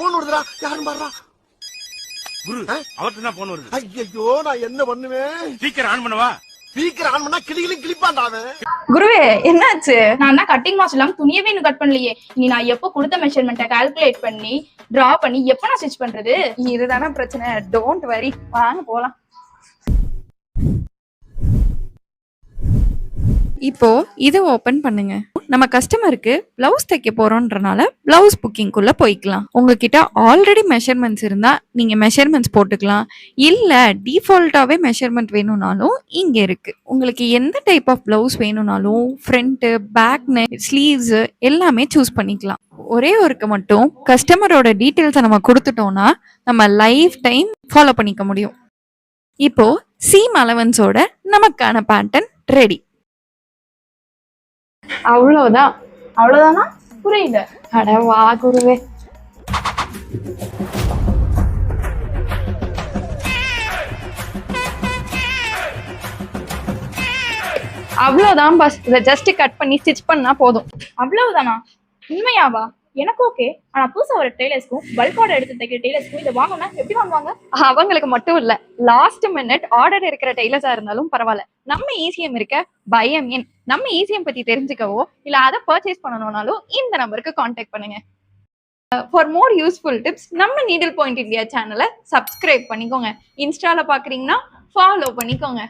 Phone வருதுடா, யாரும் பாருடா. குரு அவர்கிட்ட தான் போன் வருது. ஐயோ நான் என்ன பண்ணுவேன்? ஸ்பீக்கர் ஆன் பண்ணவா? ஸ்பீக்கர் ஆன் பண்ணா கிளிப்பான்டா அவன். குருவே என்னாச்சு? நான் தான் கட்டிங் மாஸ்டர் இல்லாம துணியவே இன்னும் கட் பண்ணலையே. இனி நான் எப்போ கொடுத்த மெஷர்மெண்ட்டை கால்குலேட் பண்ணி டிரா பண்ணி எப்போ நான் ஸ்டிச் பண்றது? இதுதானே பிரச்சனை. டோன்ட் வரி, வாங்க போலாம். இப்போ இதை ஓபன் பண்ணுங்க. நம்ம கஸ்டமருக்கு பிளவுஸ் தைக்க போறோம்ன்றனால பிளவுஸ் புக்கிங்குள்ள போய்க்கலாம். உங்ககிட்ட ஆல்ரெடி மெஷர்மெண்ட்ஸ் இருந்தா நீங்க மெஷர்மெண்ட்ஸ் போட்டுக்கலாம். இல்ல டிஃபால்ட்டாவே மெஷர்மெண்ட் வேணும்னாலும் இங்க இருக்கு. உங்களுக்கு எந்த டைப் ஆஃப் பிளவுஸ் வேணும்னாலும் ஃப்ரண்ட், பேக் நெக், ஸ்லீவ்ஸ் எல்லாமே சூஸ் பண்ணிக்கலாம். ஒரே ஒருக்கு மட்டும் கஸ்டமரோட டீட்டெயில்ஸை நம்ம கொடுத்துட்டோம்னா நம்ம லைஃப் டைம் ஃபாலோ பண்ணிக்க முடியும். இப்போ சீம் அலவன்ஸோட நமக்கான பேட்டர்ன் ரெடி. அவ்வளவுதான். அவ்வளவுதானா? புரியல. அட வா குருவே. அவ்வளவுதான் பாஸ். இதை ஜஸ்ட் கட் பண்ணி ஸ்டிச் பண்ணா போதும். அவ்வளவுதானா? உண்மையாவா? எனக்கு ஓகே. ஆனா புதுசா ஒரு டெய்லர்ஸ்க்கும் பல்க் ஆர்டர் எடுத்து தைக்கிற டெய்லர்ஸ்க்கும் இதை வாங்கினா எப்படி வாங்குவாங்க? அவங்களுக்கு மட்டும் இல்ல, லாஸ்ட் மினிட் ஆர்டர் இருக்கிற டெய்லர்ஸா இருந்தாலும் பரவாயில்ல. நம்ம ECM இருக்க பைஎம்என். நம்ம ECM பத்தி தெரிஞ்சுக்கவோ இல்ல அதை பர்ச்சேஸ் பண்ணணும்னாலும் இந்த நம்பருக்கு கான்டாக்ட் பண்ணுங்க. ஃபார் மோர் யூஸ்ஃபுல் டிப்ஸ் நம்ம நீடில் பாயிண்ட் இந்தியா சேனலை சப்ஸ்கிரைப் பண்ணிக்கோங்க. இன்ஸ்டால பாக்குறீங்கன்னா ஃபாலோ பண்ணிக்கோங்க.